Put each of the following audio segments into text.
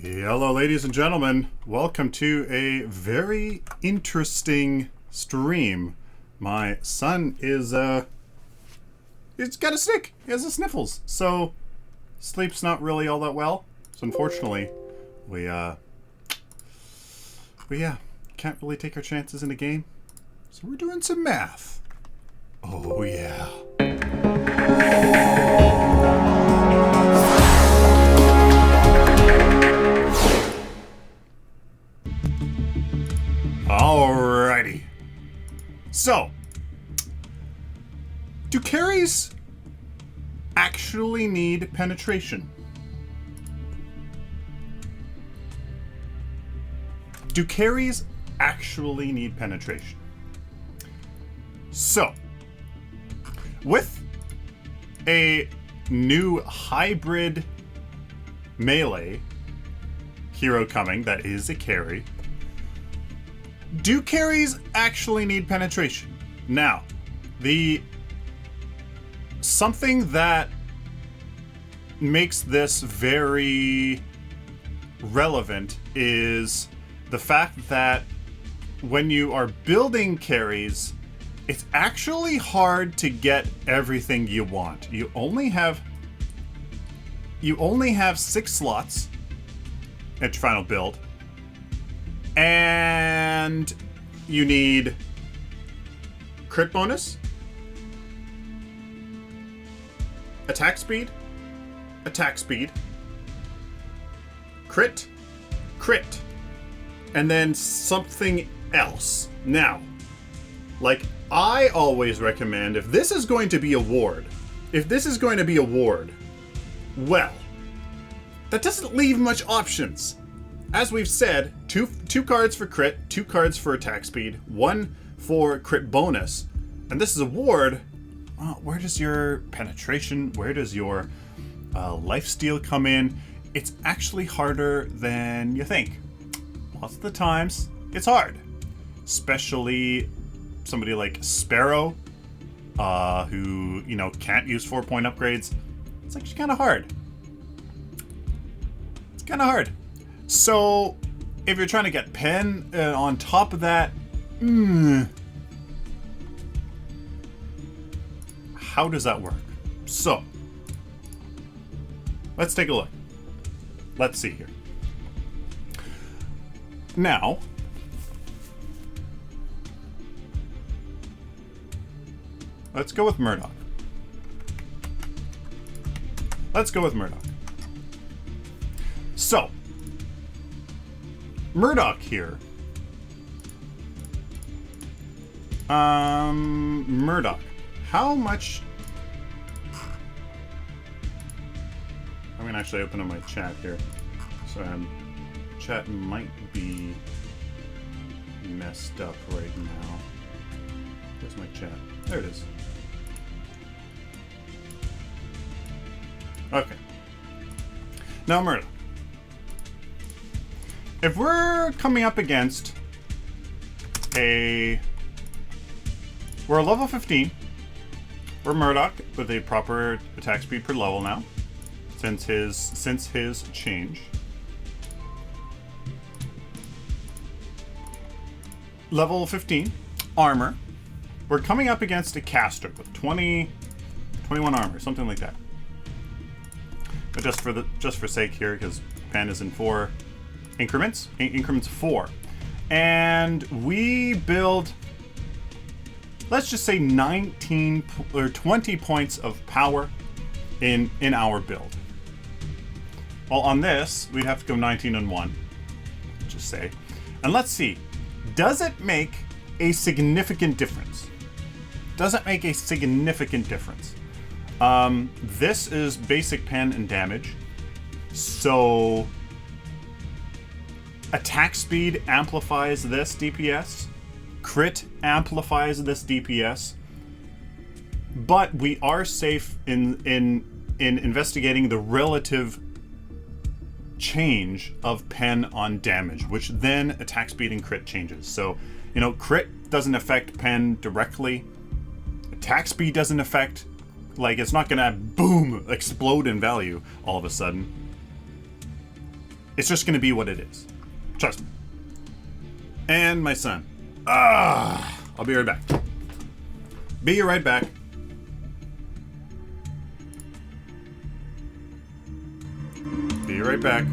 Hello, ladies and gentlemen. Welcome to a very interesting stream. My son is, he's got a sick. He has the sniffles. So, sleep's not really all that well. So, unfortunately, we can't really take our chances in a game. So, we're doing some math. Oh, yeah. Alrighty. So, do carries actually need penetration? Do carries actually need penetration? So, with a new hybrid melee hero coming that is a carry, do carries actually need penetration? Now, something that makes this very relevant is the fact that when you are building carries, it's actually hard to get everything you want. You only have 6 slots at your final build. And you need crit bonus, attack speed, crit, and then something else. Now, like I always recommend, if this is going to be a ward, well, that doesn't leave much options. As we've said, two cards for crit, 2 cards for attack speed, 1 for crit bonus. And this is a ward. Where does your penetration, where does your lifesteal come in? It's actually harder than you think. Lots of the times, it's hard. Especially somebody like Sparrow, who, can't use 4-point upgrades. It's actually kind of hard. It's kind of hard. So, if you're trying to get pen on top of that, how does that work? So, let's take a look. Let's see here. Now, let's go with Murdoch. So, Murdoch here. Murdoch. How much... I'm going to actually open up my chat here. So, chat might be messed up right now. Where's my chat? There it is. Okay. Now, Murdoch. If we're coming up against we're a level 15, we're Murdoch with a proper attack speed per level now, since his change. Level 15, armor. We're coming up against a caster with 21 armor, something like that. But just for sake here, because pen is in 4 increments 4, and we build, let's just say 19 or 20 points of power in our build. Well, on this we'd have to go 19 and 1, just say, and let's see, does it make a significant difference? This is basic pen and damage, so attack speed amplifies this DPS. Crit amplifies this DPS. But we are safe in investigating the relative change of pen on damage, which then attack speed and crit changes. So, crit doesn't affect pen directly. Attack speed doesn't affect, it's not gonna boom, explode in value all of a sudden. It's just going to be what it is. Trust me. And my son. I'll be right back. Be right back. Be right back.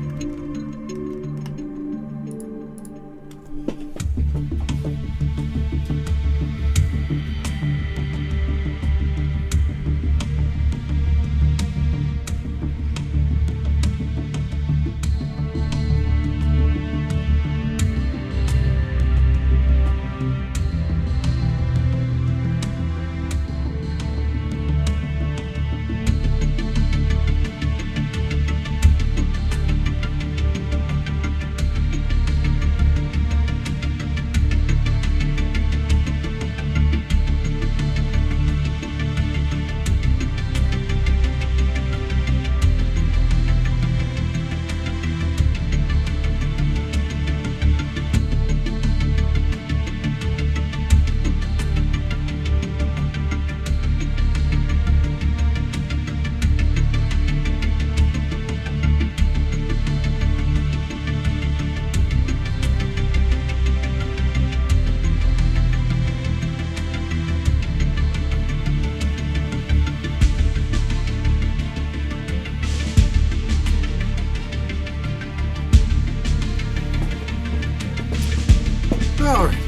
Alright.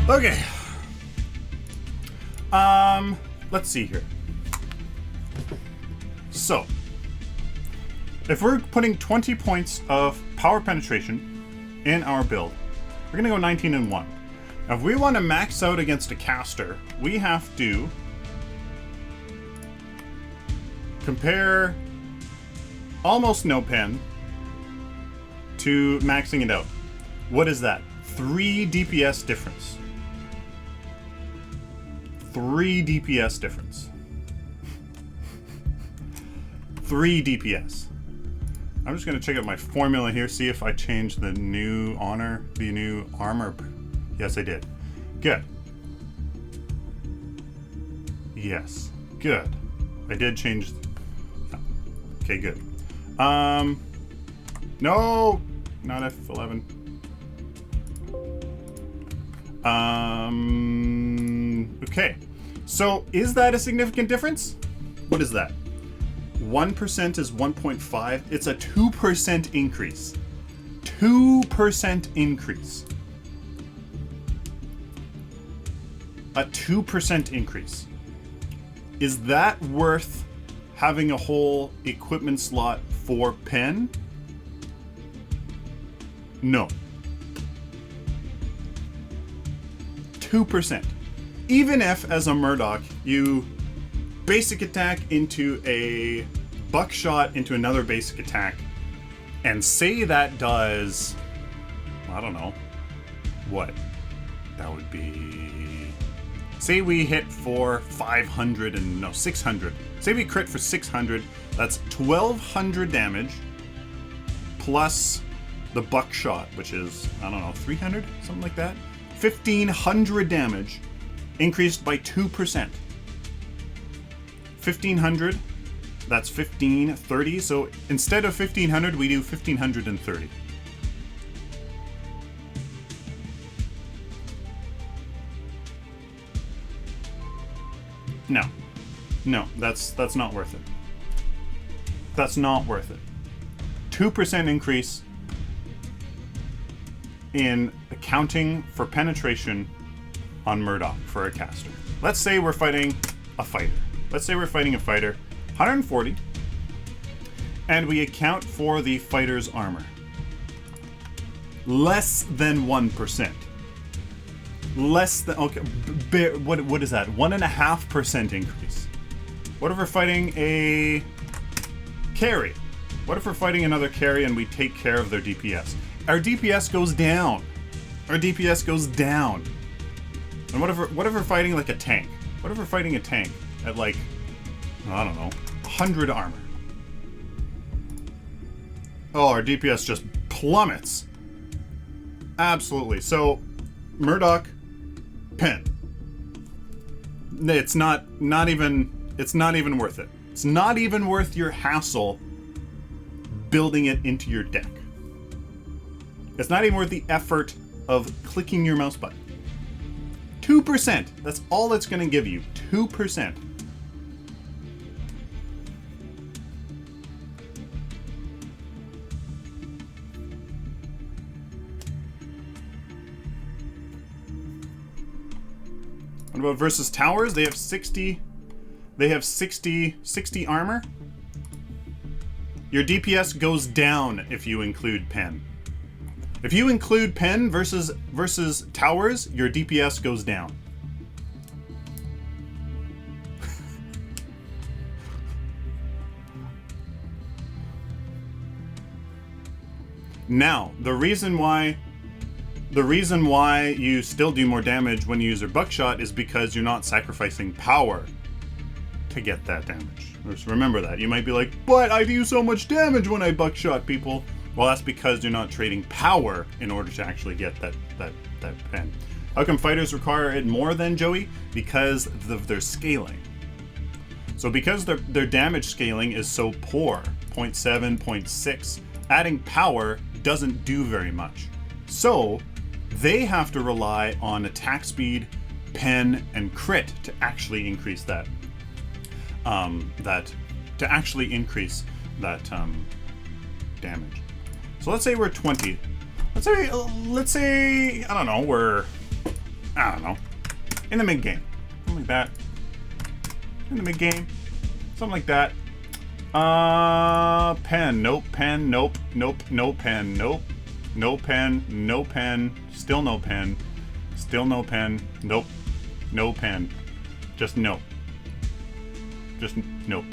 Okay. Let's see here. So, if we're putting 20 points of power penetration in our build, we're gonna go 19 and 1. Now, if we want to max out against a caster, we have to compare almost no pen to maxing it out. What is that? 3 DPS difference. 3 DPS difference. 3 DPS. I'm just gonna check out my formula here, see if I changed the new armor. Yes, I did. Good. Yes. Good. I did change. Okay, good. No, not F11. Okay. So, is that a significant difference? What is that? 1% is 1.5. It's a 2% increase. 2% increase. A 2% increase. Is that worth having a whole equipment slot for pen? No. 2%. Even if, as a Murdoch, you basic attack into a buckshot into another basic attack, and say that does, I don't know, what? That would be, say we hit for 500 and, no, 600. Say we crit for 600, that's 1200 damage, plus the buckshot, which is, I don't know, 300? Something like that? 1500 damage, increased by 2%. 1500, that's 1530. So instead of 1500, we do 1530. No, that's not worth it. That's not worth it. 2% increase in accounting for penetration on Murdoch for a caster. Let's say we're fighting a fighter. Let's say we're fighting a fighter, 140, and we account for the fighter's armor. Less than 1%. Less than, okay, what is that? 1.5% increase. What if we're fighting a carry? What if we're fighting another carry and we take care of their DPS? Our DPS goes down. Our DPS goes down. And what if we're fighting like a tank? What if we're fighting a tank at like, I don't know, 100 armor? Oh, our DPS just plummets. Absolutely. So, Murdoch, pen. It's not even worth it. It's not even worth your hassle building it into your deck. It's not even worth the effort of clicking your mouse button. 2%. That's all it's going to give you. 2%. What about versus towers? They have 60. They have 60 armor. Your DPS goes down if you include pen. If you include pen versus towers, your DPS goes down. Now, the reason why you still do more damage when you use your buckshot is because you're not sacrificing power to get that damage. Just remember that. You might be like, but I do so much damage when I buckshot people. Well, that's because you're not trading power in order to actually get that pen. How come fighters require it more than Joey? Because of their scaling. So because their damage scaling is so poor, 0.7, 0.6, adding power doesn't do very much. So they have to rely on attack speed, pen, and crit to actually increase that damage. So let's say we're 20. Let's say I don't know, we're in the mid game. Something like that. In the mid game. Something like that. Pen, nope, pen, nope, no pen, nope. No pen, no pen, still no pen, still no pen, nope, no pen, just no. Just nope.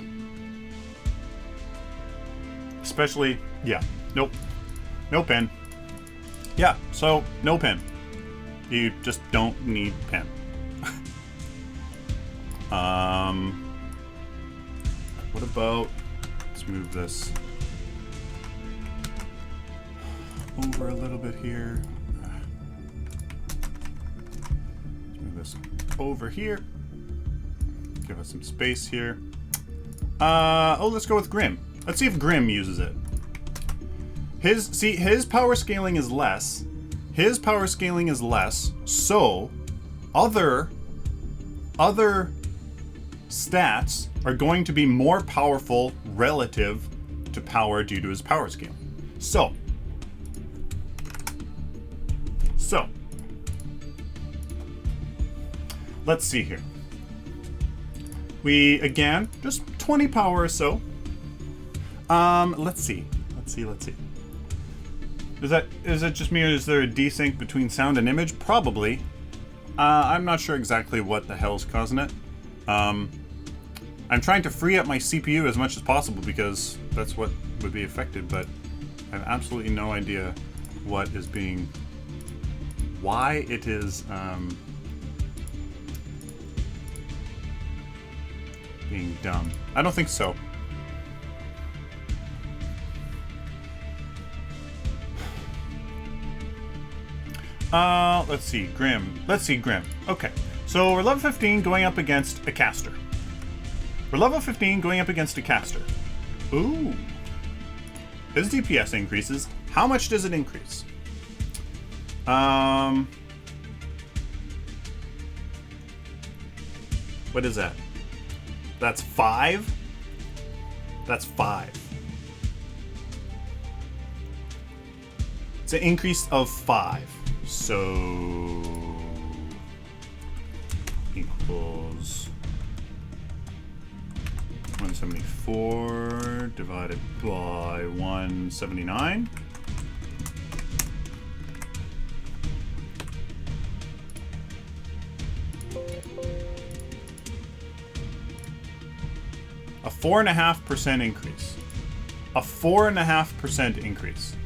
Especially, yeah, nope, no pen. Yeah, so no pen. You just don't need pen. What about, let's move this over a little bit here. Let's move this over here. Give us some space here. Let's go with Grim. Let's see if Grim uses it. His power scaling is less. His power scaling is less, so other stats are going to be more powerful relative to power due to his power scaling. So let's see here. We, again, just 20 power or so. Let's see. Is it just me, or is there a desync between sound and image? Probably. I'm not sure exactly what the hell's causing it. I'm trying to free up my CPU as much as possible because that's what would be affected, but I have absolutely no idea why it is being dumb. I don't think so. Let's see, Grim. Okay, so we're level 15 going up against a caster. Ooh. His DPS increases. How much does it increase? What is that? That's 5? That's 5. It's an increase of 5. So equals 174 divided by 179. A 4.5% increase. A 4.5% increase.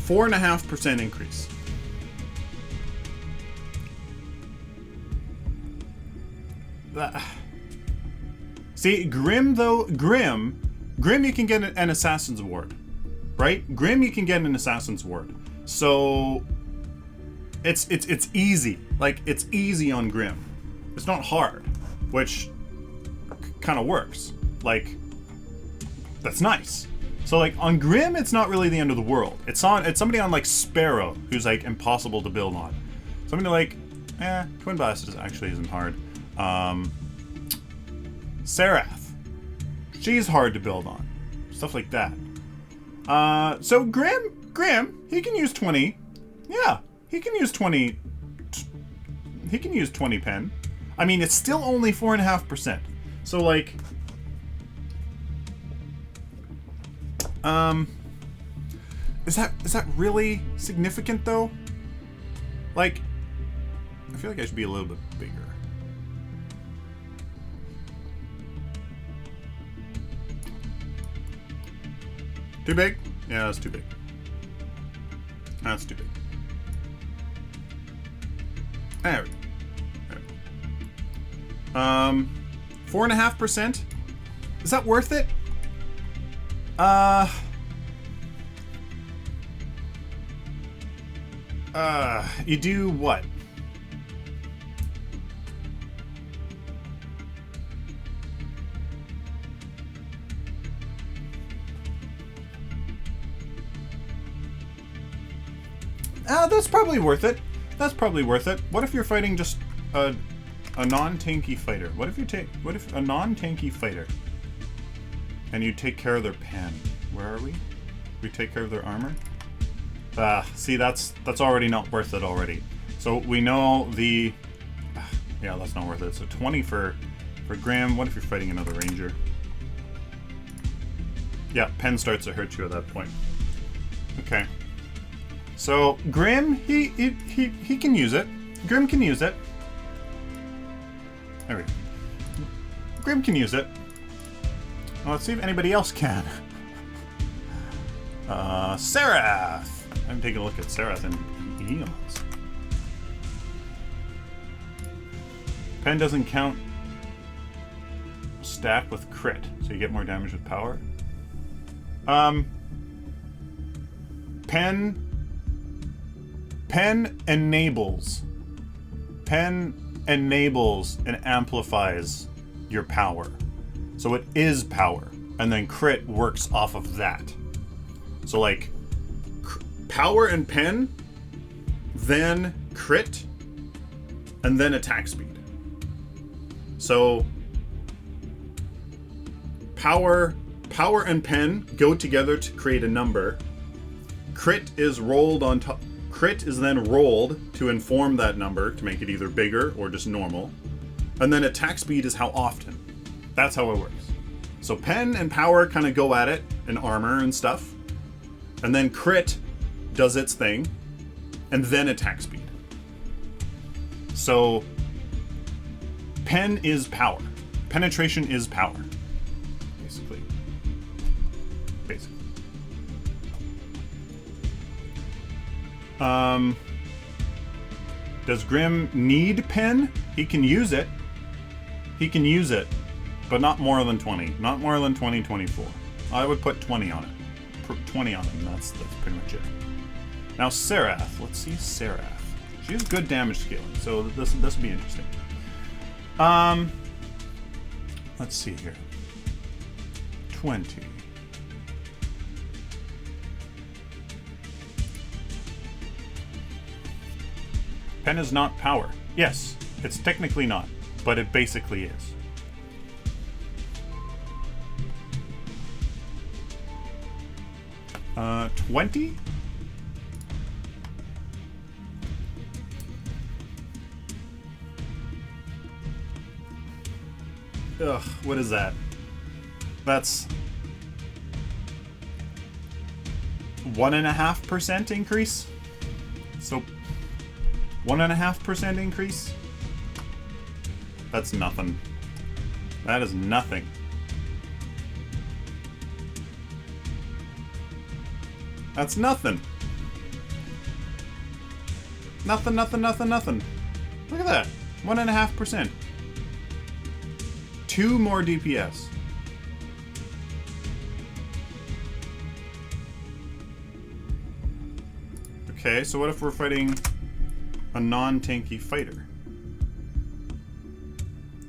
$4.5% increase. See, Grim Grim, you can get an Assassin's Award, right? Grim, you can get an Assassin's Award. So it's easy. Like, it's easy on Grim. It's not hard, which kind of works. Like, that's nice. So like on Grim, it's not really the end of the world. It's somebody on like Sparrow who's like impossible to build on. Somebody like, Twin Blast actually isn't hard. Maaaath, she's hard to build on. Stuff like that. So Grim, he can use 20. Yeah, he can use 20. He can use 20 pen. I mean, it's still only 4.5%. So like, is that really significant though? Like, I feel like I should be a little bit bigger. Too big? Yeah, that's too big. That's too big. There we go. 4.5%. Is that worth it? You do what? That's probably worth it. That's probably worth it. What if you're fighting just a non-tanky fighter? What if a non-tanky fighter and you take care of their pen? Where are we? We take care of their armor? See, that's already not worth it already. So we know the... yeah, that's not worth it. So 20 for Graham. What if you're fighting another ranger? Yeah, pen starts to hurt you at that point. Okay. So Grim, he can use it. Grim can use it. There we go. Grim can use it. Well, let's see if anybody else can. Maaaath. I'm taking a look at Maaaath and Eons. Pen doesn't count stack with crit, so you get more damage with power. Pen enables and amplifies your power. So it is power, and then crit works off of that. So like power and pen, then crit, and then attack speed. So power and pen go together to create a number. Crit is rolled on top. Crit is then rolled to inform that number to make it either bigger or just normal. And then attack speed is how often. That's how it works. So pen and power kind of go at it, and armor and stuff. And then crit does its thing, and then attack speed. So pen is power. Penetration is power. Basically. Does Grim need pen? He can use it. But not more than 20. Not more than 20, 24. I would put 20 on it. 20 on him, that's pretty much it. Now Maaaath. Let's see Maaaath. She has good damage scaling, so this will be interesting. Let's see here. 20. Pen is not power. Yes, it's technically not, but it basically is. Uh, 20? Ugh, what is that? That's 1.5% increase? So 1.5% increase? That's nothing. That is nothing. That's nothing. Nothing. Look at that. 1.5%. 2 more DPS. Okay, so what if we're fighting a non-tanky fighter?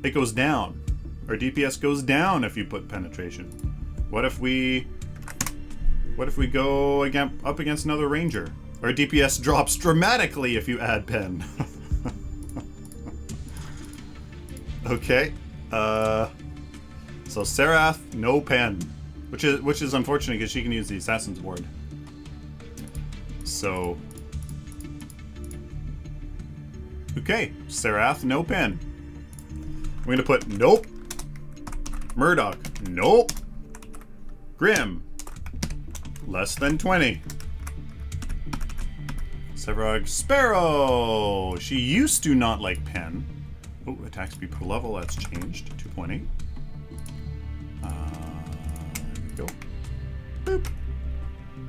It goes down. Our DPS goes down if you put penetration. What if we go up against another ranger? Our DPS drops dramatically if you add pen. Okay. So Maaaath, no pen, which is unfortunate because she can use the Assassin's Ward. So, okay, Maaaath, no pen. We're gonna put nope. Murdoch, nope. Grim, less than 20. Sevrog, Sparrow. She used to not like pen. Oh, attack speed per level, that's changed. 2.8. There we go. Boop.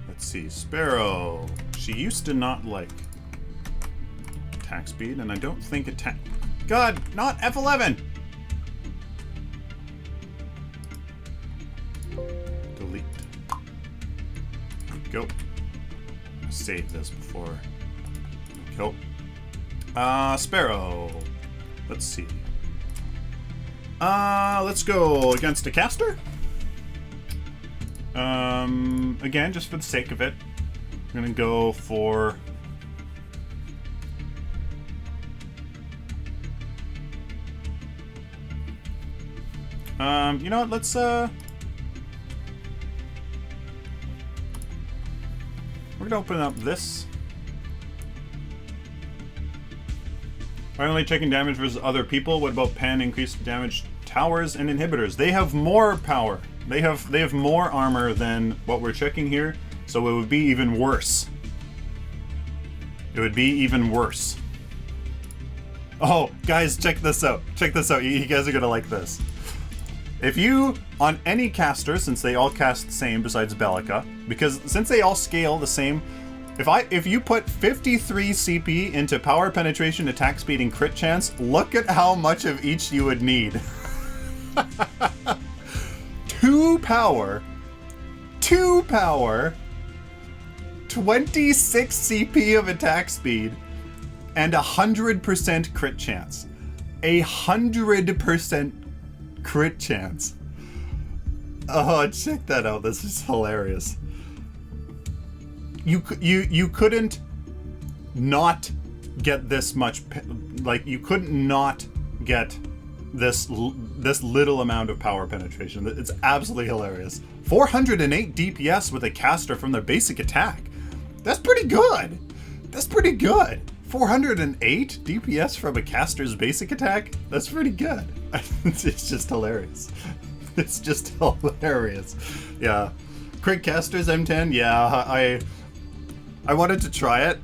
Let's see, Sparrow. She used to not like attack speed, and I don't think attack... God, not F11! Delete. There we go. I'm gonna save this before... Go. Sparrow. Let's see. Let's go against a caster. Again, just for the sake of it, I'm gonna go for... you know what, let's, we're gonna open up this. Finally checking damage versus other people. What about pen? Increased damage towers and inhibitors. They have more power. They have more armor than what we're checking here, so it would be even worse. It would be even worse. Oh, guys, check this out. Check this out. You guys are gonna like this. If you, on any caster, since they all cast the same besides Bellica, because since they all scale the same, if you put 53 CP into power, penetration, attack speed, and crit chance, look at how much of each you would need. 2 power, 26 CP of attack speed, and 100% crit chance. 100% crit chance. Oh, check that out. This is hilarious. You couldn't not get this much, like you couldn't not get this little amount of power penetration. It's absolutely hilarious. 408 DPS with a caster from their basic attack. That's pretty good. That's pretty good. 408 DPS from a caster's basic attack? That's pretty good. It's just hilarious. It's just hilarious. Yeah. Crit casters M10? Yeah, I wanted to try it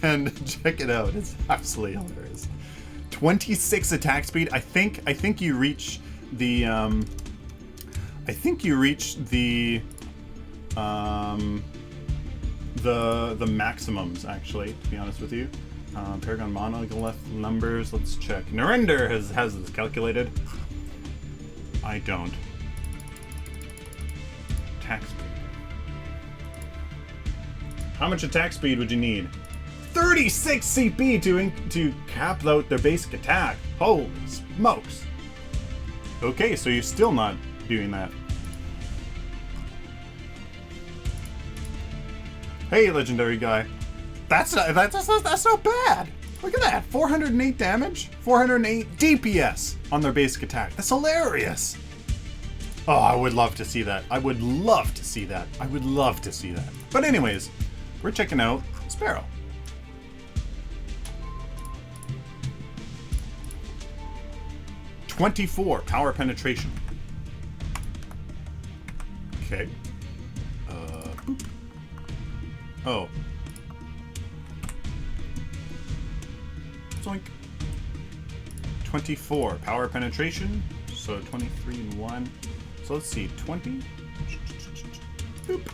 and check it out. It's absolutely hilarious. 26 attack speed. I think you reach the the maximums, actually, to be honest with you. Paragon monolith numbers, let's check. Narender has this calculated. I don't. Attack speed. How much attack speed would you need? 36 CP to cap out their basic attack. Holy smokes. Okay, so you're still not doing that. Hey, legendary guy. That's not bad. Look at that. 408 damage, 408 DPS on their basic attack. That's hilarious. Oh, I would love to see that. I would love to see that. I would love to see that. But anyways, we're checking out Sparrow. .24 power penetration. Okay. Boop. Oh. Zoink. 24 power penetration. So 23 and 1. So let's see. 20. Boop.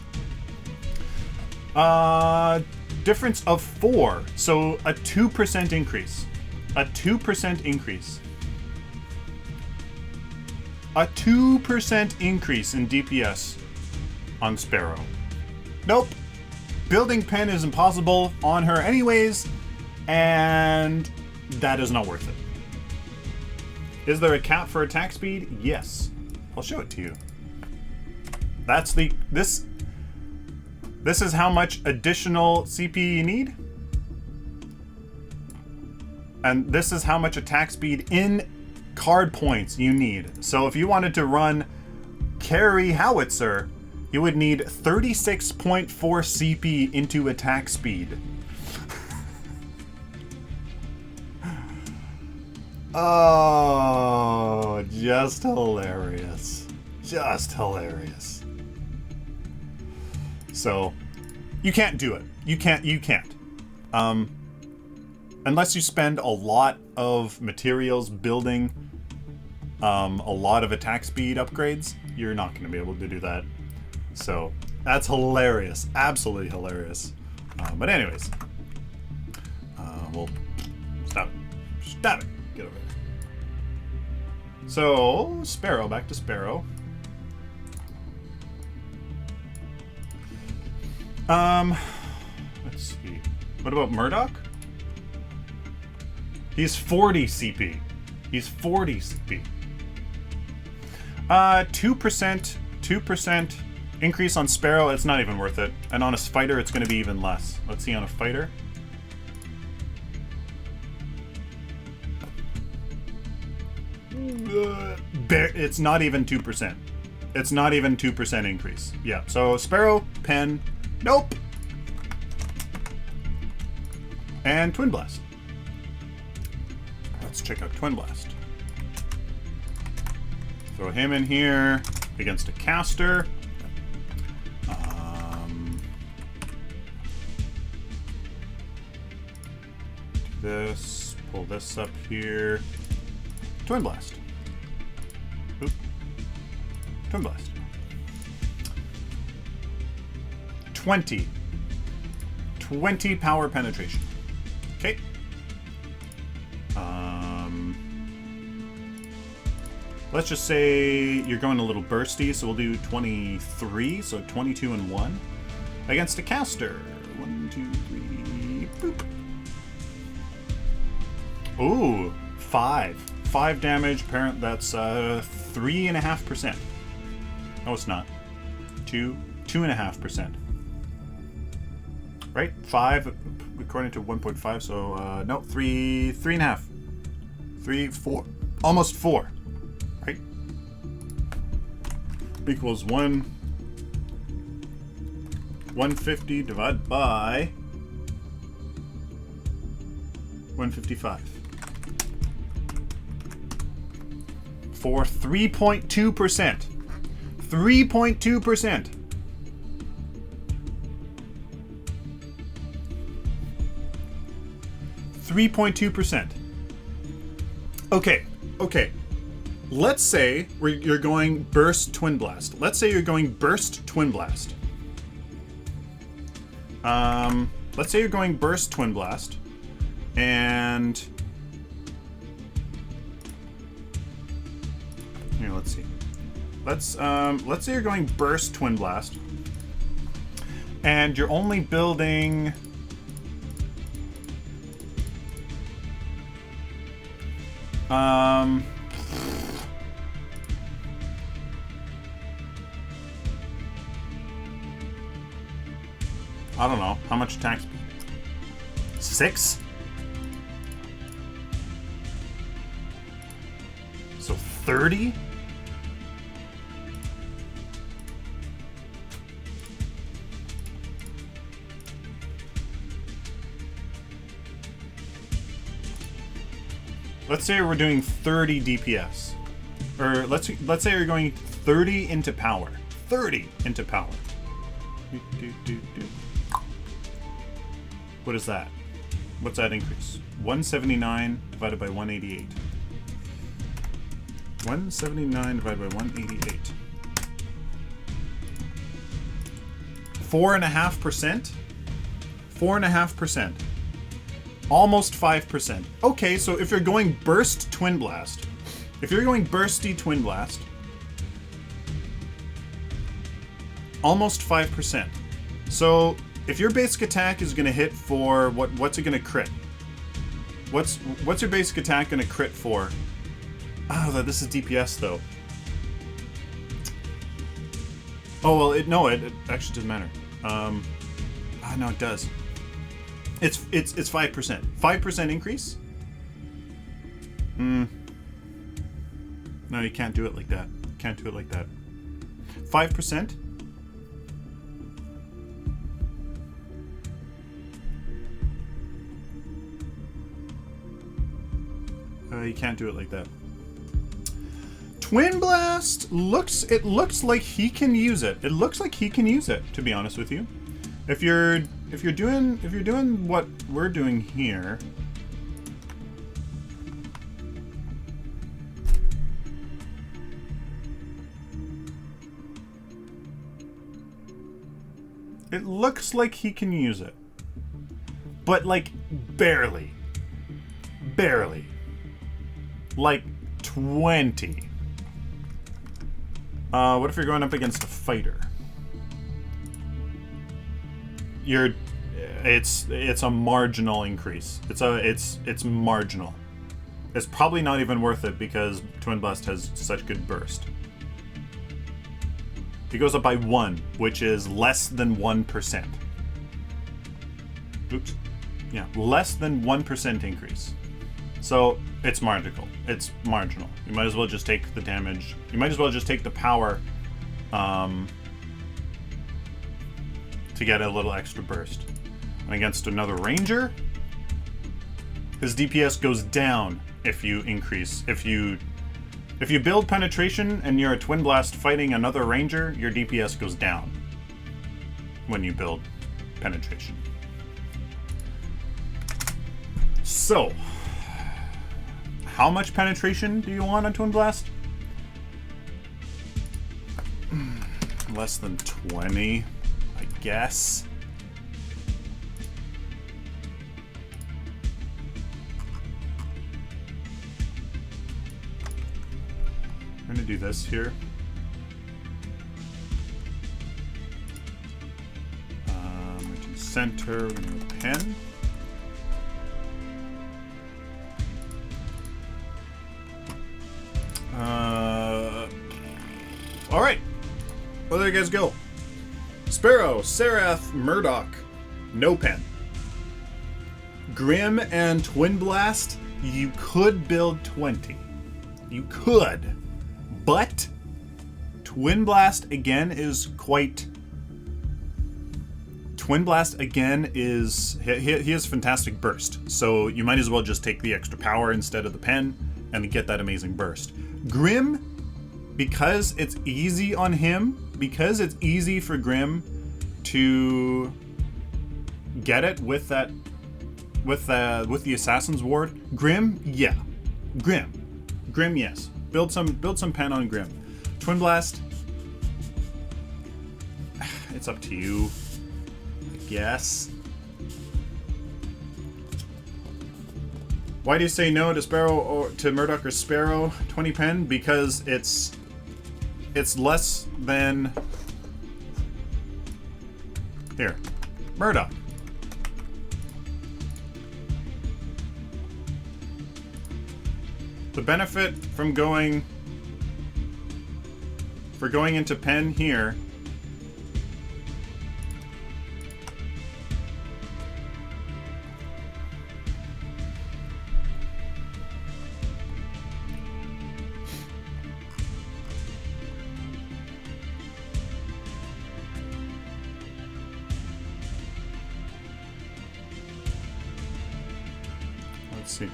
Difference of 4. So a 2% increase. A 2% increase. A 2% increase in DPS on Sparrow. Nope. building pen is impossible on her anyways, and that is not worth it. Is there a cap for attack speed? Yes. I'll show it to you. That's the... This is how much additional CP you need. And this is how much attack speed in card points you need. So if you wanted to run carry howitzer, you would need 36.4 CP into attack speed. Oh, just hilarious. Just hilarious. So, you can't do it. You can't. Unless you spend a lot of materials building a lot of attack speed upgrades, you're not going to be able to do that. So, that's hilarious. Absolutely hilarious. But anyways, we'll stop it. Stop it. Get over there. So, Sparrow, back to Sparrow. Let's see. What about Murdoch? He's 40 CP. He's 40 CP. 2% increase on Sparrow, it's not even worth it. And on a fighter, it's going to be even less. Let's see on a fighter. It's not even 2%. It's not even 2% increase. Yeah, so Sparrow, Pen, nope. And Twin Blast. Let's check out Twin Blast. Throw him in here against a caster. Do this, pull this up here. Twin Blast. Oop. Twin Blast. 20 power penetration. Okay. Let's just say you're going a little bursty, so we'll do 23, so 22 and 1. Against a caster. 1, 2, 3, boop. Ooh, 5. 5 damage, parent, that's 3.5%. No, it's not. 2.5%. Right? 5 according to 1.5, so no, 3.5. 3, 4. Almost 4. Right? Equals 150 divided by 155. For 3.2%. 3.2%. Okay. Let's say you're going Burst Twin Blast. Let's say you're going Burst Twin Blast. Let's say you're going Burst Twin Blast. And... here, let's see. Let's say you're going Burst Twin Blast. And you're only building... I don't know. How much attack speed? 6? So 30? Let's say we're doing 30 DPS. Or let's say you're going 30 into power. 30 into power. What is that? What's that increase? 179 divided by 188. 179 divided by 188. 4.5%? 4.5%. Almost 5%. Okay, so if you're going Burst Twin Blast, if you're going Bursty Twin Blast, almost 5%. So if your basic attack is gonna hit for what's it gonna crit? What's your basic attack gonna crit for? Oh, this is DPS though. Oh well, it actually doesn't matter. No, it does. It's 5%. 5% increase? No, you can't do it like that. Can't do it like that. 5%? You can't do it like that. Twin Blast looks like he can use it. It looks like he can use it, to be honest with you. If you're doing what we're doing here, it looks like he can use it. But like barely. Barely. Like 20. What if you're going up against a fighter? It's a marginal increase. It's marginal. It's probably not even worth it because Twin Blast has such good burst. It goes up by 1, which is less than 1%. Oops. Yeah, less than 1% increase. So it's marginal. It's marginal. You might as well just take the damage. You might as well just take the power to get a little extra burst. And against another ranger, his DPS goes down if you increase. If you build penetration and you're a Twin Blast fighting another ranger, your DPS goes down when you build penetration. So, how much penetration do you want on Twin Blast? Less than 20, I guess. I'm gonna do this here. We're to center, we're gonna go pen. All right, well, there you guys go. Sparrow, Maaaath, Murdoch, no pen. Grim and Twin Blast, you could build 20. You could, but Twin Blast again is quite. Twin Blast again is he has fantastic burst, so you might as well just take the extra power instead of the pen and get that amazing burst. Grim, because it's easy on him, because it's easy for Grim to get it with that with the Assassin's Ward. Grim, yeah. Grim, yes. Build some pen on Grim. Twin Blast, it's up to you, I guess. Why do you say no to Sparrow or to Murdoch or Sparrow 20 pen? Because it's less than here. Murdoch. The benefit from going into pen here see.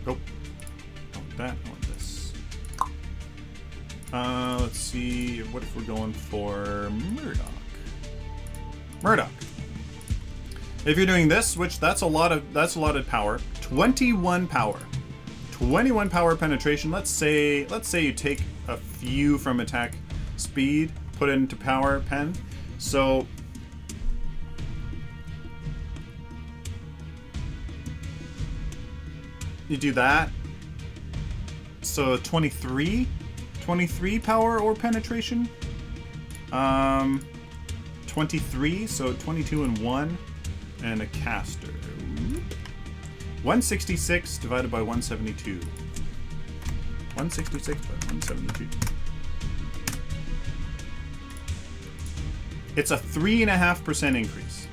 Nope. I want that. I want this. Let's see. What if we're going for Murdoch? Murdoch. If you're doing this, which that's a lot of power. 21 power. 21 power penetration. Let's say you take a few from attack speed, put it into power pen. So you do that. So 23 power or penetration. 23, so 22 and 1, and a caster. 166 divided by 172. 166 by 172. It's a 3.5% increase.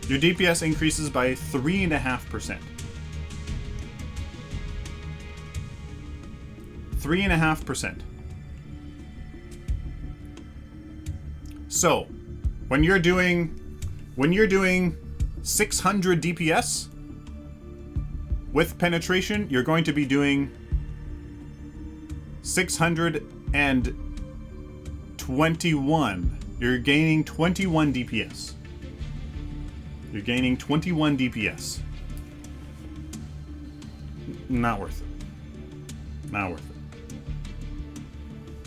Your DPS increases by 3.5%. 3.5%. So, when you're doing 600 DPS with penetration, you're going to be doing 621. You're gaining 21 DPS. You're gaining 21 DPS. Not worth it. Not worth it.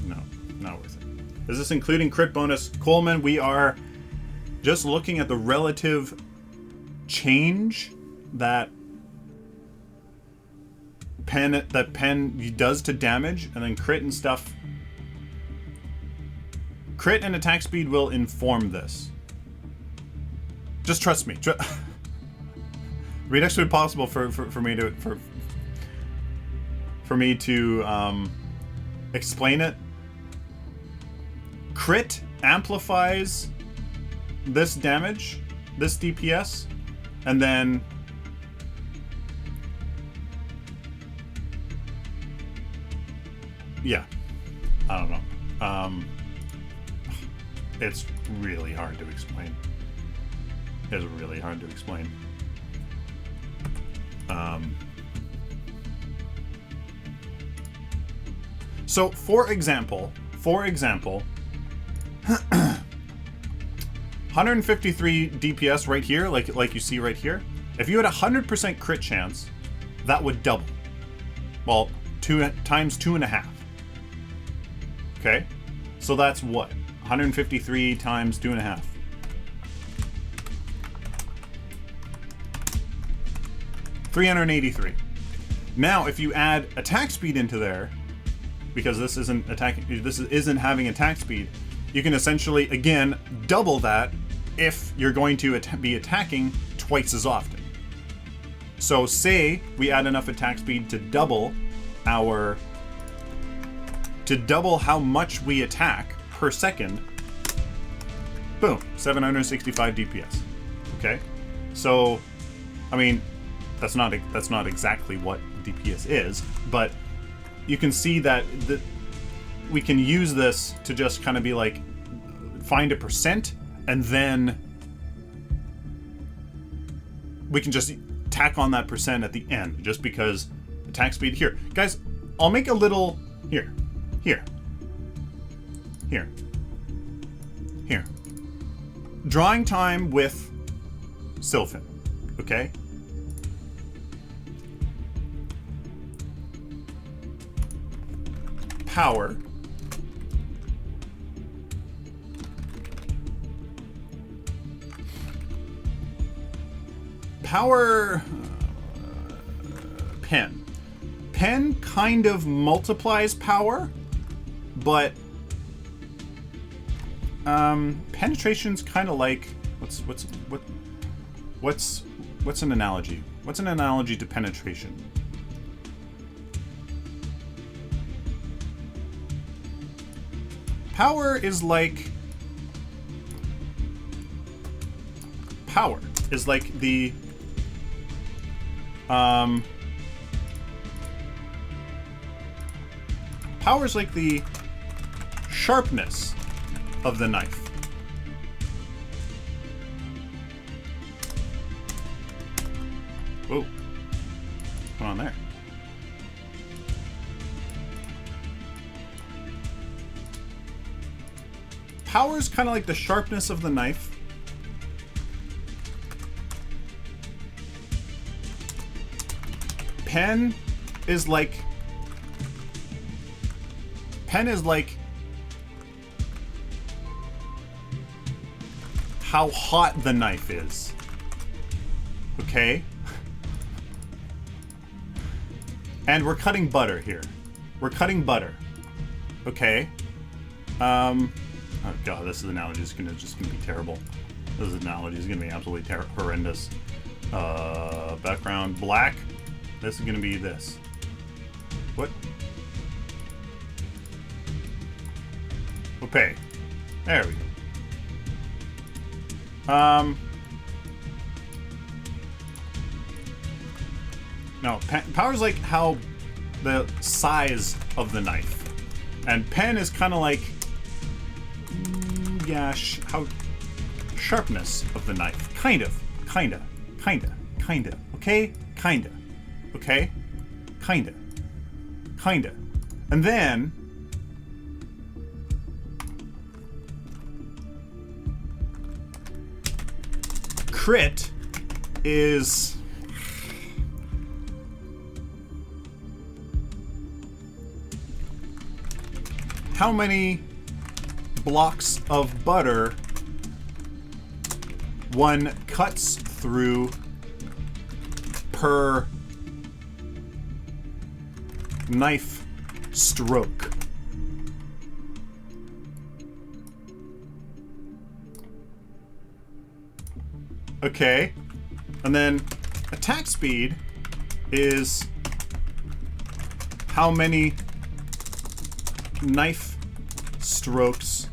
No, not worth it. Is this including crit bonus? Coleman, we are just looking at the relative change that pen does to damage, and then crit and stuff. Crit and attack speed will inform this. Just trust me. It'd be next to impossible for me to explain it. Crit amplifies this damage, this DPS, and then yeah, I don't know. It's really hard to explain. It's really hard to explain. So, for example, 153 DPS right here, like you see right here. If you had 100% crit chance, that would double. Well, 2 times 2.5. Okay, so that's what? 153 times 2.5. 383. Now, if you add attack speed into there, because this isn't having attack speed, you can essentially again double that if you're going to be attacking twice as often. So, say we add enough attack speed to double how much we attack per second. Boom, 765 DPS. Okay, so I mean that's not exactly what DPS is, but you can see that we can use this to just kind of be like find a percent, and then we can just tack on that percent at the end, just because attack speed. Here, guys, I'll make a little here. Drawing time with Sylphin, okay? Power. Pen. Pen kind of multiplies power, but penetration's kind of like what's an analogy? What's an analogy to penetration? Power is like the power is like the sharpness of the knife. Whoa. What's going on there? Power is kind of like the sharpness of the knife. Pen is like how hot the knife is. Okay? And we're cutting butter here. We're cutting butter. Okay? Oh god, this analogy is just gonna be terrible. This analogy is gonna be absolutely horrendous. Background black. This is gonna be this. What? Opaque. There we go. No, power's like how the size of the knife. And pen is kind of like, how sharpness of the knife. Kinda. Okay? Kinda. Okay? Kinda. And then crit is how many blocks of butter one cuts through per knife stroke. Okay. And then attack speed is how many knife strokes,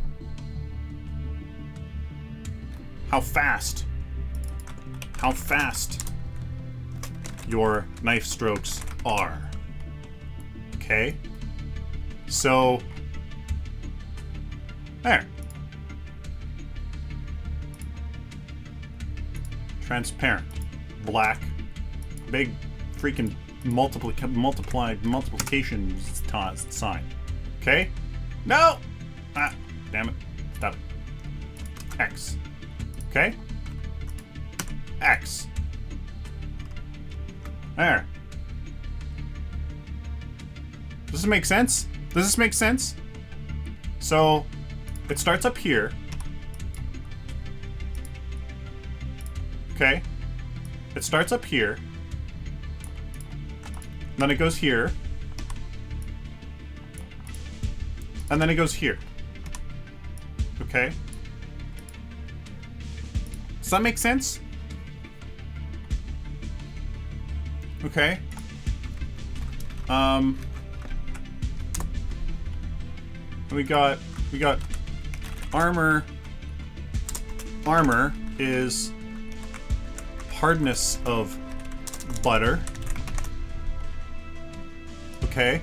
how fast your knife strokes are. Okay? So, there. Transparent. Black. Big freaking multiplication sign. Okay? No! Ah, damn it. Stop it. X. Okay? X. There. Does this make sense? Does this make sense? So, it starts up here. Okay? It starts up here. Then it goes here. And then it goes here. Okay? Does that make sense? Okay. We got armor. Armor is hardness of butter. Okay.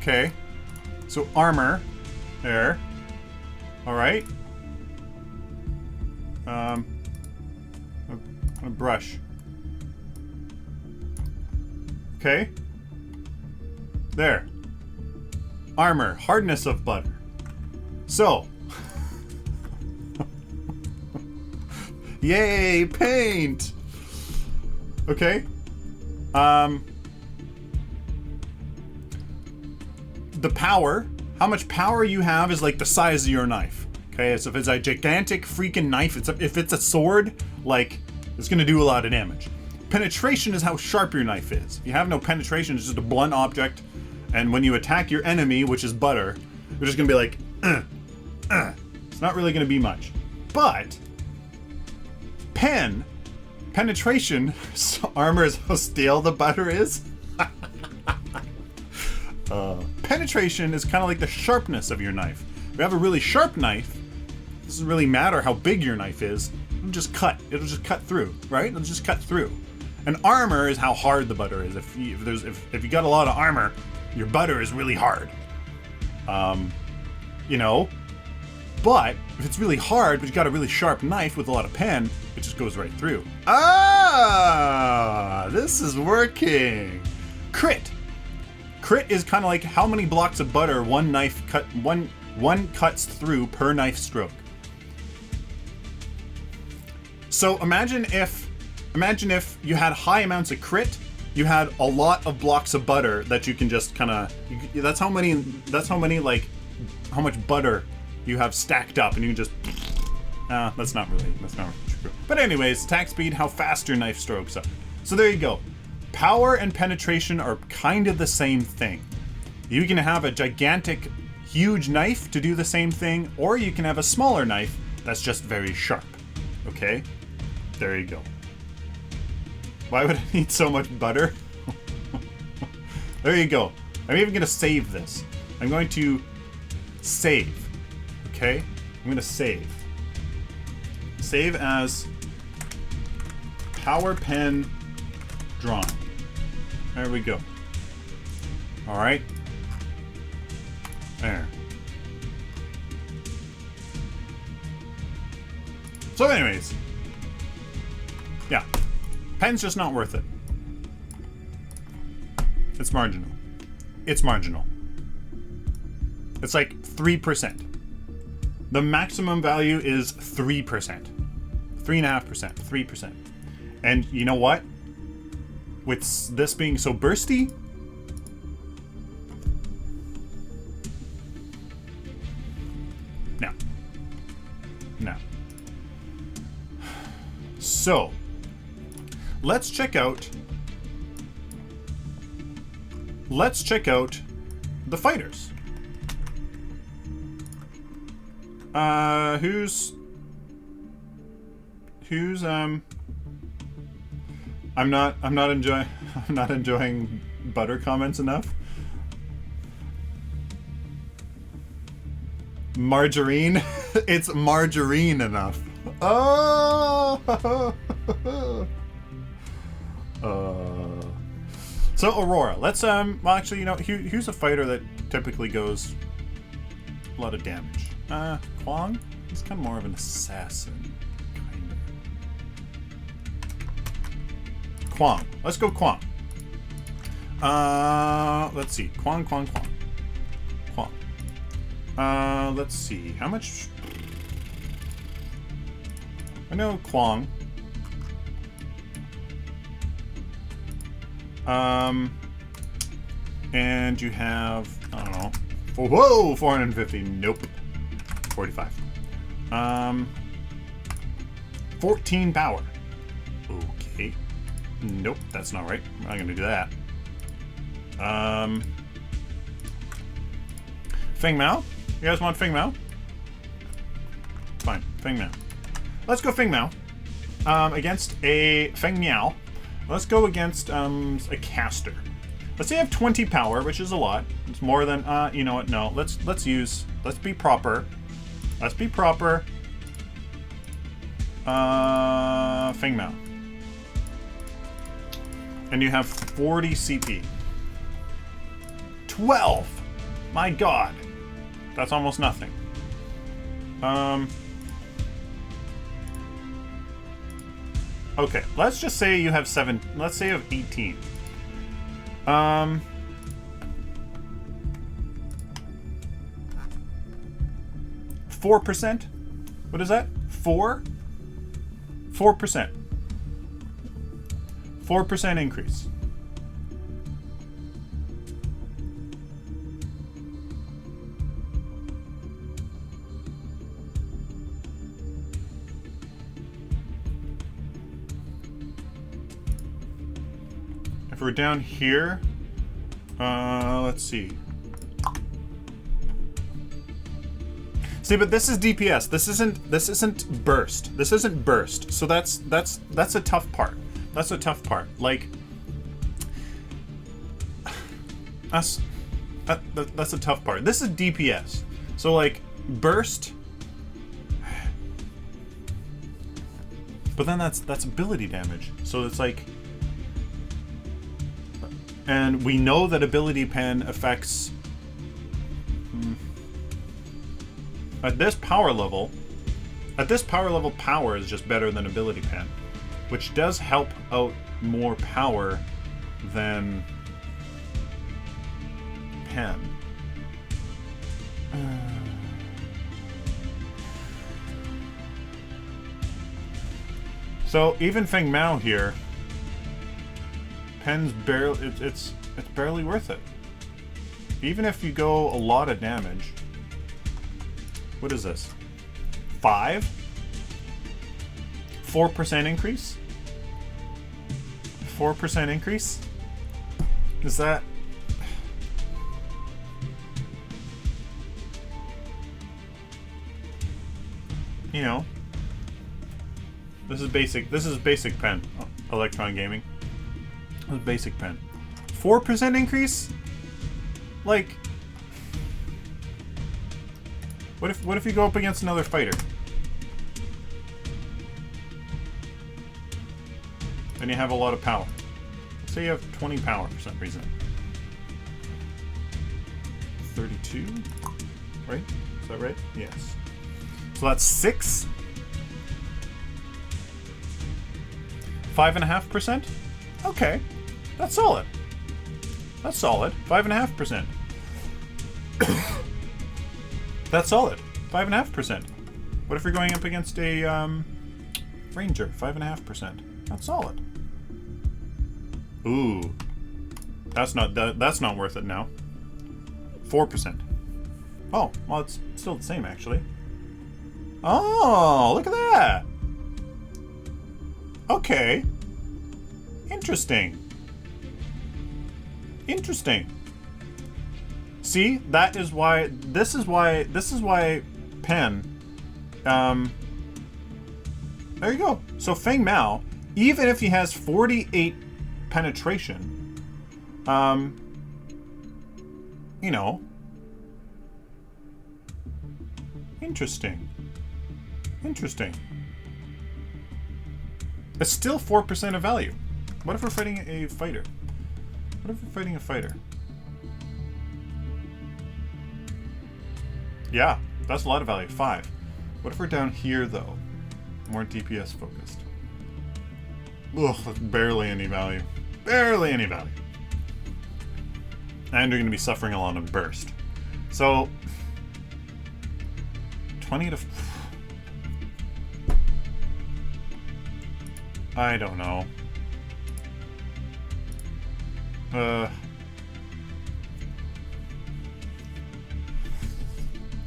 Okay. So armor. There. Alright. A brush. Okay. There. Armor. Hardness of butter. So. Yay, paint! Okay. The power. How much power you have is like the size of your knife. Okay, so if it's a gigantic freaking knife, if it's a sword, like, it's gonna do a lot of damage. Penetration is how sharp your knife is. If you have no penetration, it's just a blunt object, and when you attack your enemy, which is butter, you're just gonna be like, It's not really gonna be much. But, penetration, armor is how stale the butter is. Penetration is kind of like the sharpness of your knife. If you have a really sharp knife, it doesn't really matter how big your knife is. It'll just cut through, right? It'll just cut through. And armor is how hard the butter is. If you got a lot of armor, your butter is really hard. But if it's really hard, but you got a really sharp knife with a lot of pen, it just goes right through. Ah, this is working. Crit is kind of like how many blocks of butter one cuts through per knife stroke. So imagine if you had high amounts of crit, you had a lot of blocks of butter that you can just kind of. That's how much butter you have stacked up, and you can just That's not really true. But anyways, attack speed, how fast your knife strokes are. So there you go. Power and penetration are kind of the same thing. You can have a gigantic, huge knife to do the same thing, or you can have a smaller knife that's just very sharp. Okay? There you go. Why would I need so much butter? There you go. I'm even going to save this. I'm going to save. Okay? I'm going to save. Save as power pen drawing. There we go. Alright. There. So anyways. Yeah. Pen's just not worth it. It's marginal. It's marginal. It's like 3%. The maximum value is 3%. 3.5%. 3%. And you know what? With this being so bursty, no. No. So, let's check out the fighters. Who's I'm not enjoying butter comments enough. Margarine? It's margarine enough. Oh. So Aurora, let's well actually, you know, here's a fighter that typically goes a lot of damage. Kwong? He's kind of more of an assassin. Kind of. Kwong. Let's go Kwong. Let's see. Kwong. Let's see. How much? I know Kwong. And you have, I don't know. Whoa, 450. Nope. 45. 14 power. Okay. Nope, that's not right. I'm not gonna do that. Feng Mao? You guys want Feng Mao? Fine, Feng Mao. Let's go Feng Mao. Against a Feng Miao. Let's go against a caster. Let's say I have 20 power, which is a lot. It's more than you know what? No, let's be proper. Let's be proper. Feng Mao. And you have 40 CP. 12! My god. That's almost nothing. Okay, let's just say you have 7. Let's say you have 18. 4%? What is that? 4%. 4% increase. If we're down here, let's see. See, but this is DPS. This isn't burst. This isn't burst. So that's a tough part. That's a tough part. Like, that's a tough part. This is DPS. So like burst. But then that's ability damage. So it's like, and we know that ability pen affects at this power level, power is just better than ability pen, which does help out more power than pen. So even Feng Mao here, pen's barely, it's barely worth it. Even if you go a lot of damage. What is this? 5? 4% increase? 4% increase? Is that... You know, this is basic pen, Electron Gaming. This is basic pen. 4% increase? Like, what if you go up against another fighter? And you have a lot of power. Say you have 20 power for some reason. 32? Right? Is that right? Yes. So that's 6. 5.5%? Okay. That's solid. That's solid. 5.5%. That's solid. 5.5%. What if you're going up against a Ranger? 5.5%. That's solid. Ooh. That's not worth it now. 4%. Oh, well, it's still the same actually. Oh, look at that. Okay. Interesting. Interesting. See, that is why this is why pen there you go. So Feng Mao, even if he has 48 penetration, you know, interesting. Interesting. It's still 4% of value. What if we're fighting a fighter? What if we're fighting a fighter? Yeah, that's a lot of value. 5. What if we're down here, though? More DPS focused. Ugh, that's barely any value. Barely any value. And you're going to be suffering a lot of burst. So, 20 to... I don't know.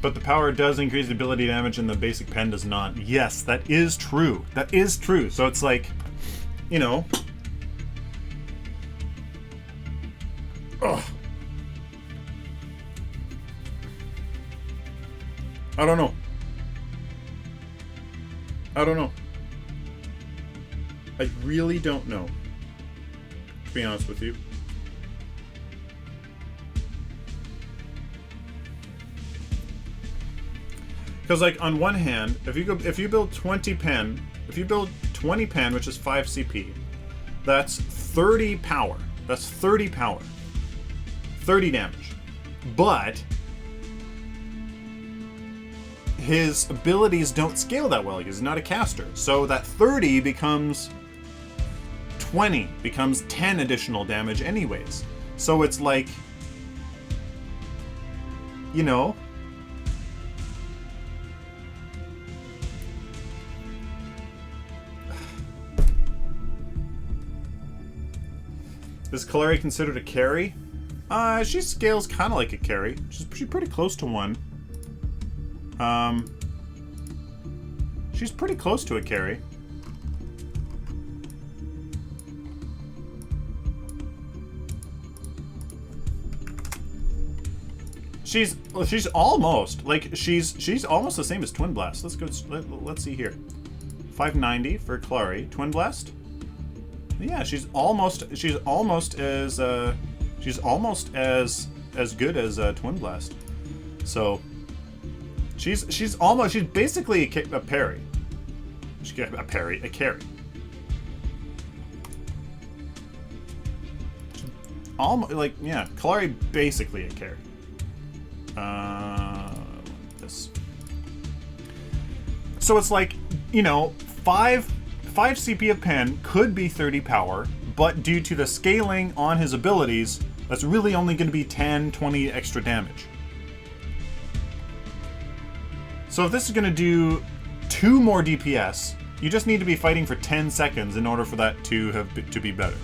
But the power does increase the ability damage and the basic pen does not. Yes, that is true. That is true. So it's like, you know. Ugh. I don't know. I don't know. I really don't know, to be honest with you. Because, like, on one hand, if you build 20 pen, which is 5 CP, that's 30 power. That's 30 power. 30 damage. But his abilities don't scale that well. He's not a caster. So that 30 becomes 20, becomes 10 additional damage anyways. So it's like, you know, is Kalari considered a carry? She scales kind of like a carry. She's pretty close to one. She's pretty close to a carry. She's almost like she's almost the same as Twin Blast. Let's see here. 590 for Kalari. Twin Blast. Yeah, she's almost as good as Twin Blast. So she's basically a parry. A carry. Almost like, yeah, Kalari basically a carry. This. So it's like, you know, 5 CP of pen could be 30 power, but due to the scaling on his abilities, that's really only going to be 10, 20 extra damage. So if this is going to do 2 more DPS, you just need to be fighting for 10 seconds in order for that to be better.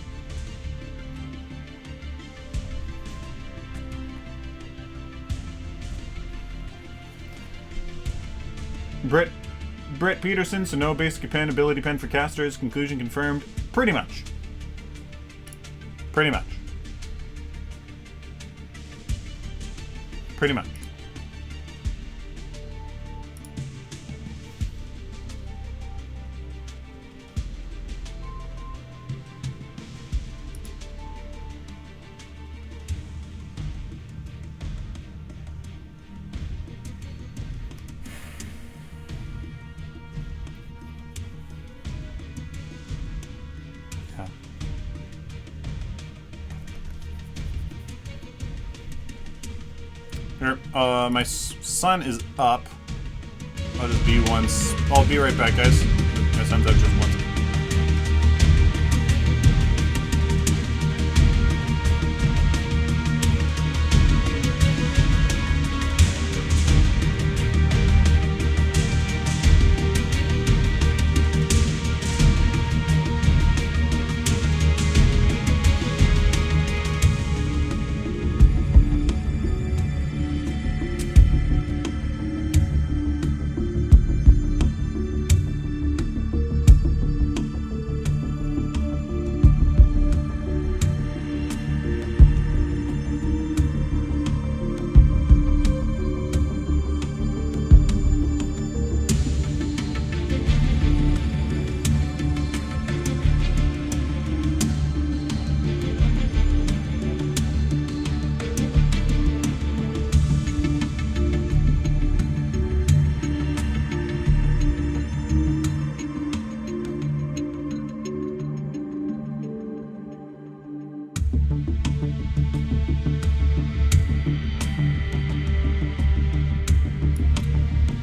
Brett Peterson, so no basic pen, ability pen for casters. Conclusion confirmed. Pretty much. Pretty much. Pretty much. My son is up. I'll just be once. I'll be right back, guys. My son's up just once.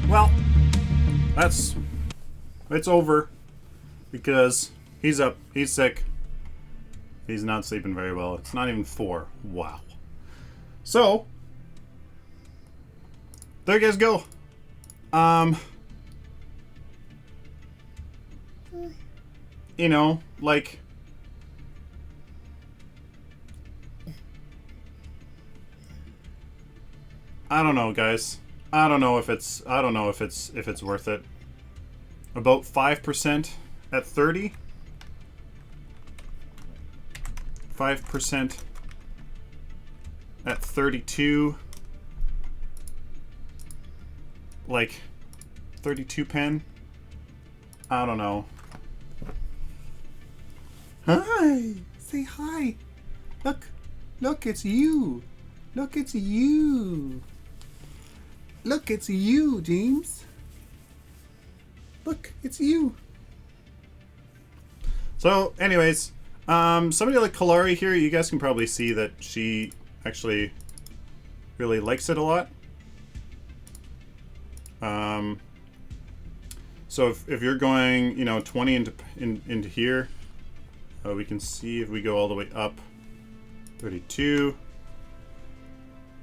Well, it's over because he's up, he's sick, he's not sleeping very well. It's not even 4. Wow. So, there you guys go. You know, like, I don't know, guys. I don't know if it's worth it. About 5% at 30. 5% at 32. Like 32 pen. I don't know. Hi. Say hi. Look, it's you. Look, it's you. Look, it's you, James. Look, it's you. So, anyways, somebody like Kalari here, you guys can probably see that she actually really likes it a lot. So if you're going, you know, 20 into here, we can see if we go all the way up, 32.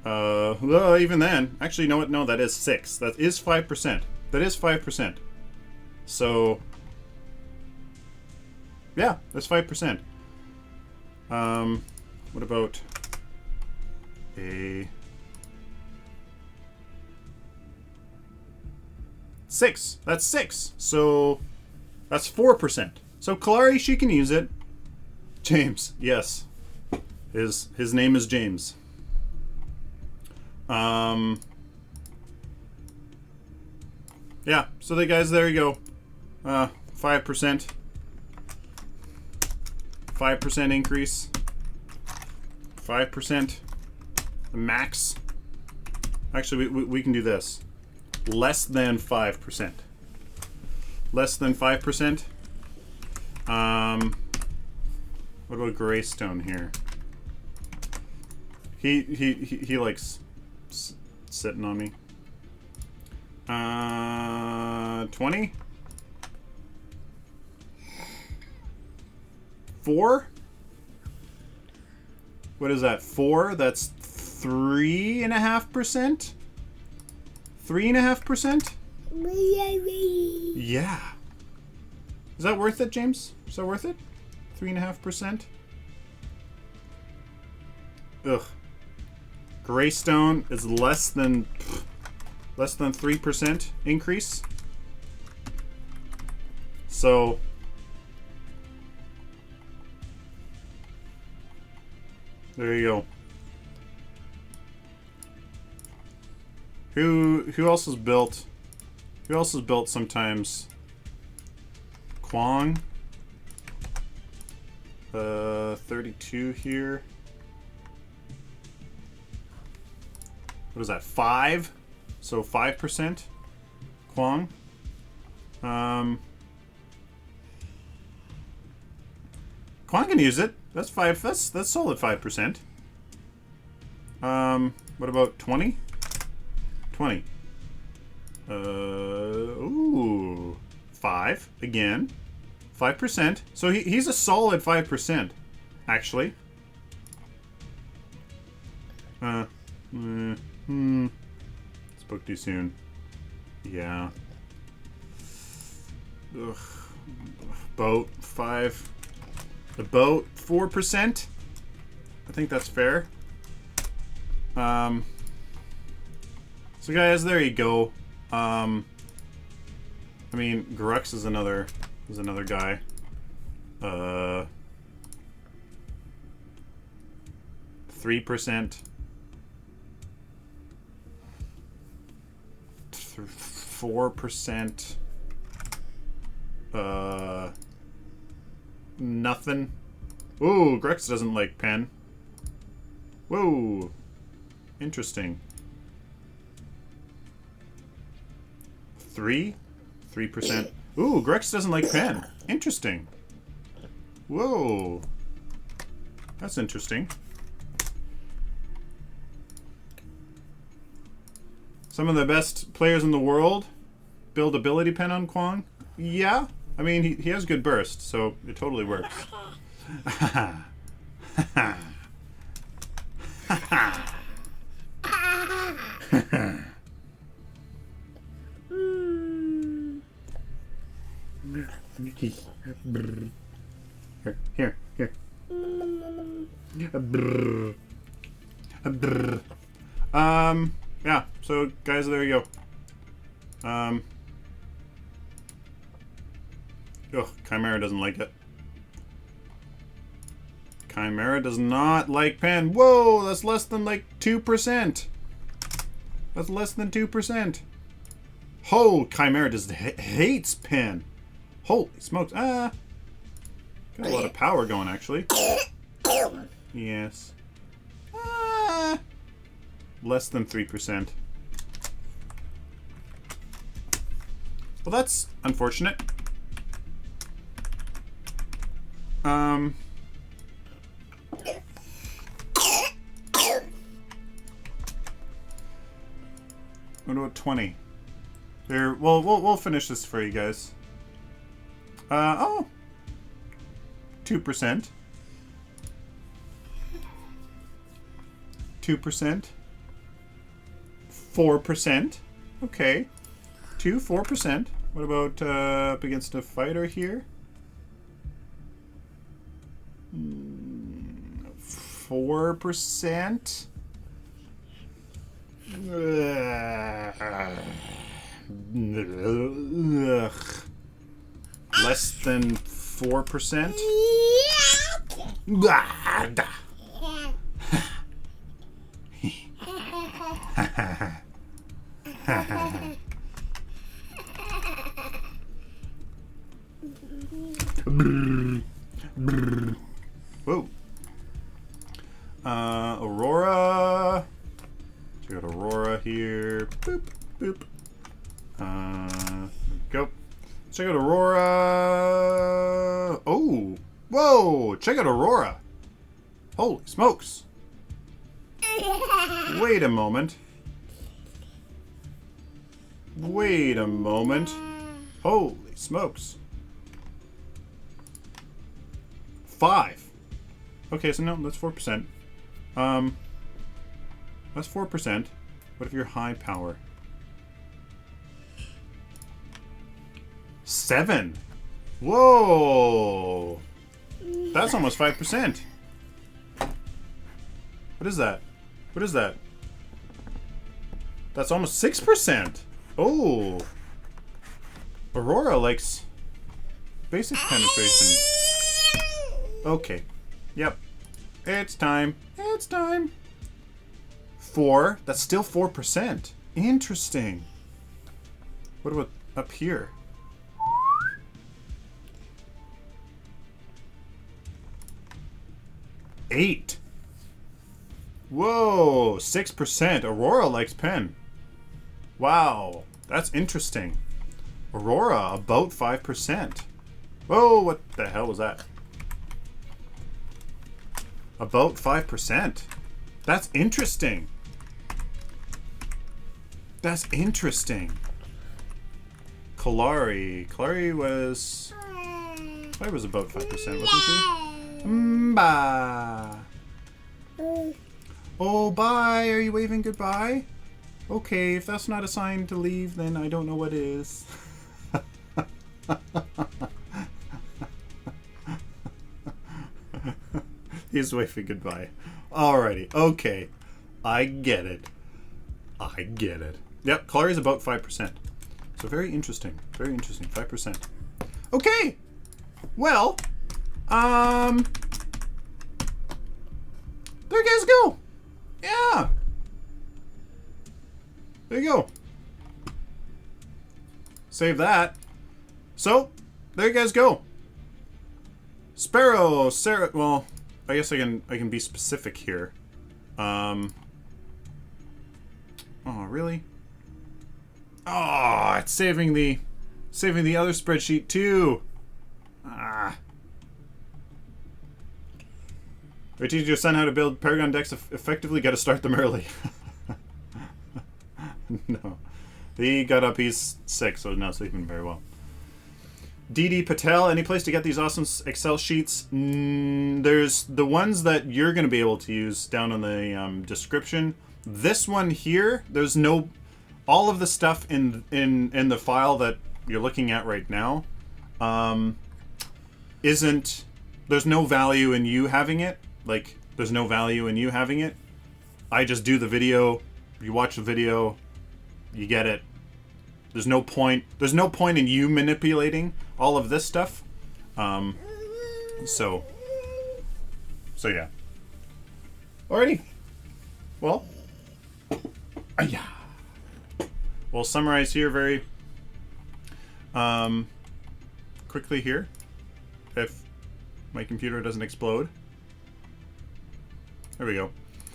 Well, even then, actually, you know what? No, that is 6. That is 5%. That is 5%. So, yeah, that's 5%. What about a 6? That's 6. So, that's 4%. So, Kalari, she can use it. James, yes. His name is James. Yeah, so guys, there you go. 5%. 5% increase. 5%. The max. Actually, we can do this. Less than 5%. Less than 5%. What about Greystone here? He likes sitting on me. 20? 4? What is that? 4? That's 3.5%? 3.5%? Yeah. Is that worth it, James? Is that worth it? 3.5%? Ugh. Greystone is less than 3% increase. So there you go. Who else has built? Who else has built sometimes? Kwong. 32 here. What is that? 5? So 5%. Kwong. Kwong can use it. That's 5. That's solid 5%. What about 20? 20. Ooh. 5 again. 5%. So he's a solid 5%, actually. Spoke too soon. Yeah. Ugh. Boat 5. The boat 4%. I think that's fair. So guys, there you go. I mean, Grux is another guy. 3%. 4%. Nothing. Ooh, Grex doesn't like pen. Whoa. Interesting. 3%. Ooh, Grex doesn't like pen. Interesting. Whoa. That's interesting. Some of the best players in the world build ability pen on Kwong. Yeah. I mean, he has good burst, so it totally works. Here. Yeah, so guys, there you go. Ugh, Chimera doesn't like it. Chimera does not like pen. Whoa, that's less than like 2%. That's less than 2%. Oh, Chimera just hates pen. Holy smokes. Got a lot of power going, actually. Yes. Less than 3%. Well, that's unfortunate. What about 20? There. Well, we'll finish this for you guys. Oh. 2%. 2%. 4%. Okay. 4%. What about up against a fighter here? 4%. Less than 4%. Whoa. Aurora. So we got Aurora here. Boop, boop. Go. Check out Aurora. Oh. Whoa. Check out Aurora. Holy smokes. Wait a moment. Wait a moment. Holy smokes. 5. Okay, so no, that's 4%. That's 4%. What if you're high power? 7. Whoa. That's almost 5%. What is that? What is that? That's almost 6%. Oh. Aurora likes basic penetration. Okay. Yep. It's time. It's time. 4. That's still 4%. Interesting. What about up here? $8. Whoa, 6%. Aurora likes pen. Wow, that's interesting. Aurora, about 5%. Whoa, what the hell was that? About 5%. That's interesting. That's interesting. Kalari was... I was about 5%, wasn't she? Mba. Oh, bye. Are you waving goodbye? Okay, if that's not a sign to leave, then I don't know what is. He's waving goodbye. Alrighty, okay. I get it. I get it. Yep, Kalari's about 5%. So very interesting. Very interesting. 5%. Okay! Well, there you guys go. Yeah. There you go. Save that. So, there you guys go. Sparrow, Sarah. Well, I guess I can be specific here. Oh, really? Oh, it's saving the other spreadsheet too. Ah. We teach your son how to build Paragon decks effectively. Got to start them early. No, he got up. He's 6, so not sleeping very well. DD Patel, any place to get these awesome Excel sheets? There's the ones that you're going to be able to use down in the description. This one here, there's no, all of the stuff in the file that you're looking at right now, isn't, there's no value in you having it. Like, there's no value in you having it. I just do the video, you watch the video, you get it. There's no point in you manipulating all of this stuff. So yeah. Alrighty. Well, yeah. We'll summarize here very quickly here, if my computer doesn't explode. There we go.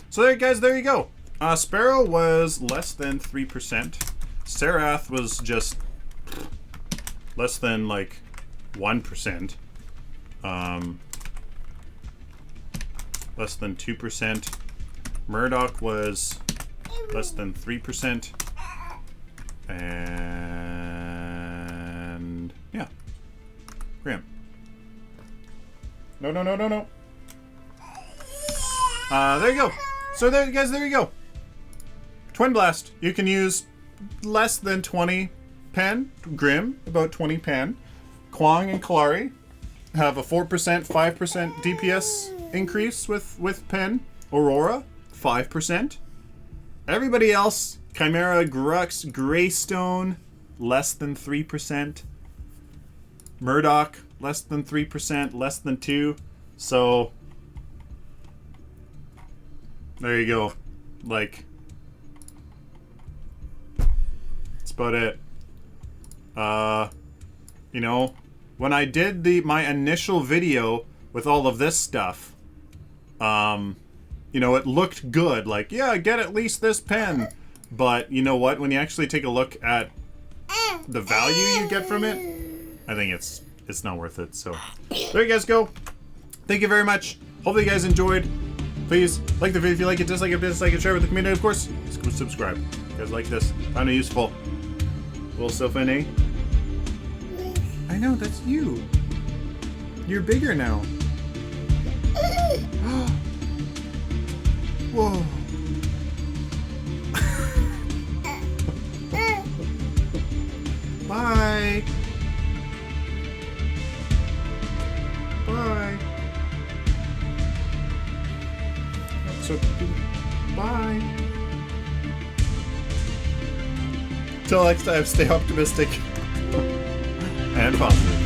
So there, guys, there you go. Sparrow was less than 3%. Maaaath was just less than like 1%. Less than 2%. Murdoch was less than 3%. And yeah. Graham. No. There you go. So there, guys, there you go. Twin Blast. You can use less than 20 pen. Grim, about 20 pen. Kwong and Kalari have a 4%, 5% DPS increase with pen. Aurora, 5%. Everybody else, Chimera, Grux, Greystone, less than 3%. Murdoch, less than 3%, less than 2%. So there you go. Like, that's about it. You know, when I did my initial video with all of this stuff, you know, it looked good. Like, yeah, get at least this pen. But you know what? When you actually take a look at the value you get from it, I think it's not worth it. So there you guys go. Thank you very much. Hopefully you guys enjoyed. Please like the video if you like it, dislike it, share it with the community. Of course, subscribe. If you guys like this, found it useful. Little Sylphin, eh? I know, that's you. You're bigger now. Whoa. Bye. Bye. So, bye. Till next time, stay optimistic and positive.